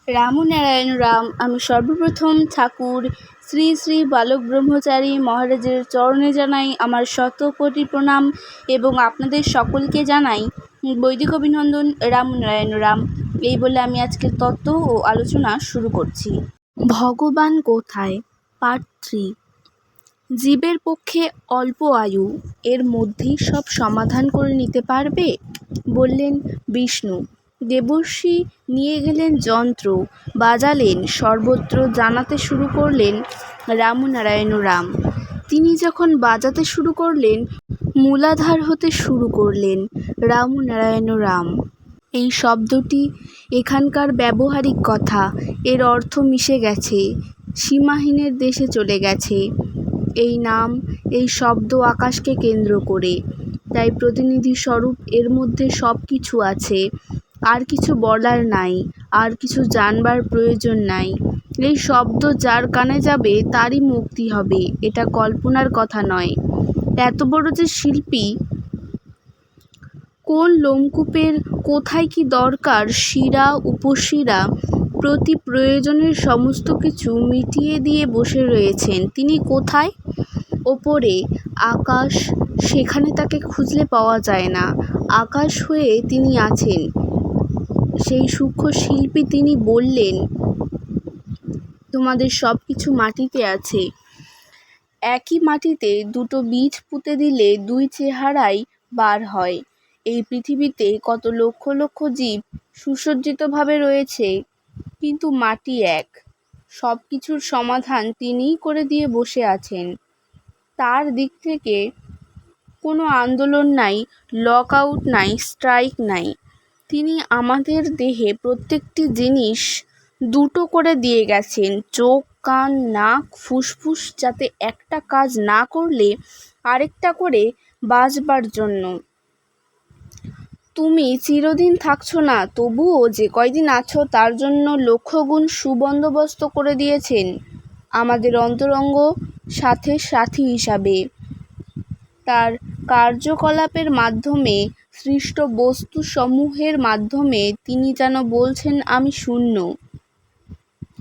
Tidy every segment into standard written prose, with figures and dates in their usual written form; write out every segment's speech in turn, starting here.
রামনারায়ণ রাম। আমি সর্বপ্রথম ঠাকুর শ্রী শ্রী বালক ব্রহ্মচারী মহারাজের চরণে জানাই আমার শত কোটি প্রণাম এবং আপনাদের সকলকে জানাই বৈদিক অভিনন্দন। রামনারায়ণ রাম। এই বলে আমি আজকের তত্ত্ব ও আলোচনা শুরু করছি। ভগবান কোথায়? পার্ট 3। জীবের পক্ষে অল্প আয়ু, এর মধ্যেই সব সমাধান করে নিতে পারবে, বললেন বিষ্ণু। দেবর্ষি নিয়ে গেলেন যন্ত্র, বাজালেন, সর্বত্র জানাতে শুরু করলেন রামনারায়ণ রাম। তিনি যখন বাজাতে শুরু করলেন, মূলাধার হতে শুরু করলেন রামনারায়ণ রাম। এই শব্দটি এখানকার ব্যবহারিক কথা, এর অর্থ মিশে গেছে, সীমাহীনের দেশে চলে গেছে। এই নাম, এই শব্দ আকাশকে কেন্দ্র করে, তাই প্রতিনিধি স্বরূপ এর মধ্যে সব কিছু আছে। আর কিছু বলার নাই, আর কিছু জানবার প্রয়োজন নাই। এই শব্দ যার কানে যাবে তারই মুক্তি হবে, এটা কল্পনার কথা নয়। এত বড় যে শিল্পী, কোন লোমকূপের কোথায় কি দরকার, শিরা উপশিরা প্রতি প্রয়োজনের সমস্ত কিছু মিটিয়ে দিয়ে বসে রয়েছেন। তিনি কোথায়? ওপরে আকাশ, সেখানে তাকে খুঁজলে পাওয়া যায় না। আকাশ হয়ে তিনি আছেন। সেই সূক্ষ্ম শিল্পী তিনি বললেন, তোমাদের সব কিছু মাটিতে আছে। একই মাটিতে দুটো বীজ পুঁতে দিলে দুই চেহারাই বার হয়। এই পৃথিবীতে কত লক্ষ লক্ষ জীব সুসজ্জিতভাবে রয়েছে, কিন্তু মাটি এক। সব কিছুর সমাধান তিনিই করে দিয়ে বসে আছেন। তার দিক থেকে কোনো আন্দোলন নাই, লক আউট নাই, স্ট্রাইক নাই। তিনি আমাদের দেহে প্রত্যেকটি জিনিস দুটো করে দিয়ে গেছেন, চোখ, কান, নাক, ফুসফুস, যাতে একটা কাজ না করলে আরেকটা করে বাঁচবার জন্য। তুমি চিরদিন থাকছো না, তবুও যে কয়দিন আছো তার জন্য লক্ষগুণ সুবন্দোবস্ত করে দিয়েছেন আমাদের অন্তরঙ্গ সাথে সাথী হিসাবে। তার কার্যকলাপের মাধ্যমে, সৃষ্ট বস্তু সমূহের মাধ্যমে তিনি যেন বলছেন, আমি শূন্য,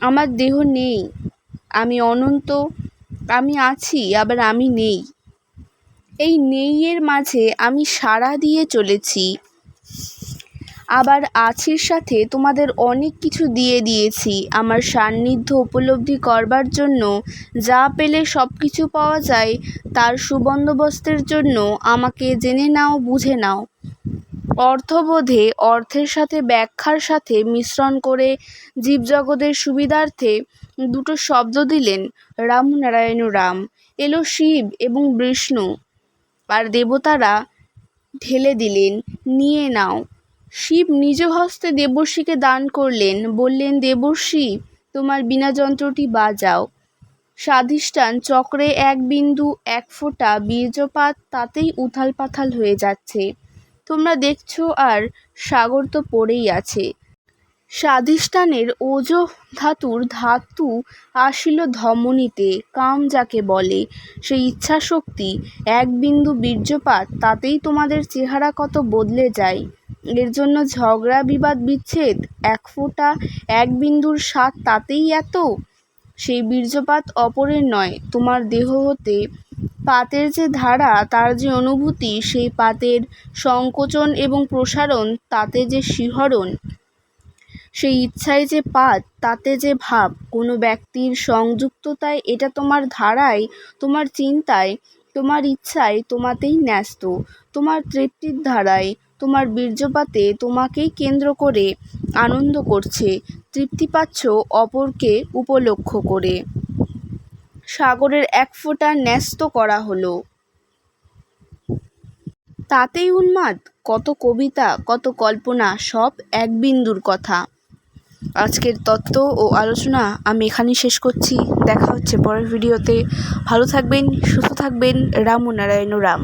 আমার দেহ নেই, আমি অনন্ত, আমি আছি আবার আমি নেই। এই নেইয়ের মাঝে আমি সাড়া দিয়ে চলেছি, আবার আছির সাথে তোমাদের অনেক কিছু দিয়ে দিয়েছি। আমার সান্নিধ্য উপলব্ধি করবার জন্য, যা পেলে সব কিছু পাওয়া যায়, তার সুবন্দোবস্তের জন্য আমাকে জেনে নাও, বুঝে নাও। অর্থবোধে অর্থের সাথে ব্যাখ্যার সাথে মিশ্রণ করে জীবজগতের সুবিধার্থে দুটো শব্দ দিলেন রামনারায়ণ রাম। এলো শিব এবং বিষ্ণু, আর দেবতারা ঢেলে দিলেন, নিয়ে নাও। শিব নিজ হস্তে দেবর্ষিকে দান করলেন, বললেন, দেবর্ষি, তোমার বীণা যন্ত্রটি বাজাও। স্বাধিষ্ঠান চক্রে এক বিন্দু, এক ফোঁটা বীর্যপাত, তাতেই উথাল পাথাল হয়ে যাচ্ছে। তোমরা দেখছো, আর সাগর তো পড়েই আছে। স্বাধিষ্ঠানের ওজ ধাতুর ধাতু আসিল ধমনীতে, কাম যাকে বলে, সেই ইচ্ছাশক্তি, এক বিন্দু বীর্যপাত, তাতেই তোমাদের চেহারা কত বদলে যায়। এর জন্য ঝগড়া, বিবাদ, বিচ্ছেদ। এক ফোঁটা, এক বিন্দুর স্বাদ, তাতেই এত। সেই বীর্যপাত অপরের নয়, তোমার দেহ হতে পাতের যে ধারা, তার যে অনুভূতি, সেই পাতের সংকোচন এবং প্রসারণ, তাতে যে শিহরণ, সেই ইচ্ছায় যে পাত, তাতে যে ভাব, কোনো ব্যক্তির সংযুক্ততায়, এটা তোমার ধারায়, তোমার চিন্তায়, তোমার ইচ্ছায়, তোমাতেই ন্যস্ত। তোমার তৃপ্তির ধারায়, তোমার বীর্যপাতে তোমাকেই কেন্দ্র করে আনন্দ করছে, তৃপ্তি পাচ্ছ অপরকে উপলক্ষ করে। সাগরের এক ফোঁটা ন্যস্ত করা হলো, তাতেই উন্মাদ। কত কবিতা, কত কল্পনা, সব এক বিন্দুর কথা। আজকের তত্ত্ব ও আলোচনা আমি এখানেই শেষ করছি। দেখা হচ্ছে পরের ভিডিওতে। ভালো থাকবেন, সুস্থ থাকবেন। রামনারায়ণ রাম।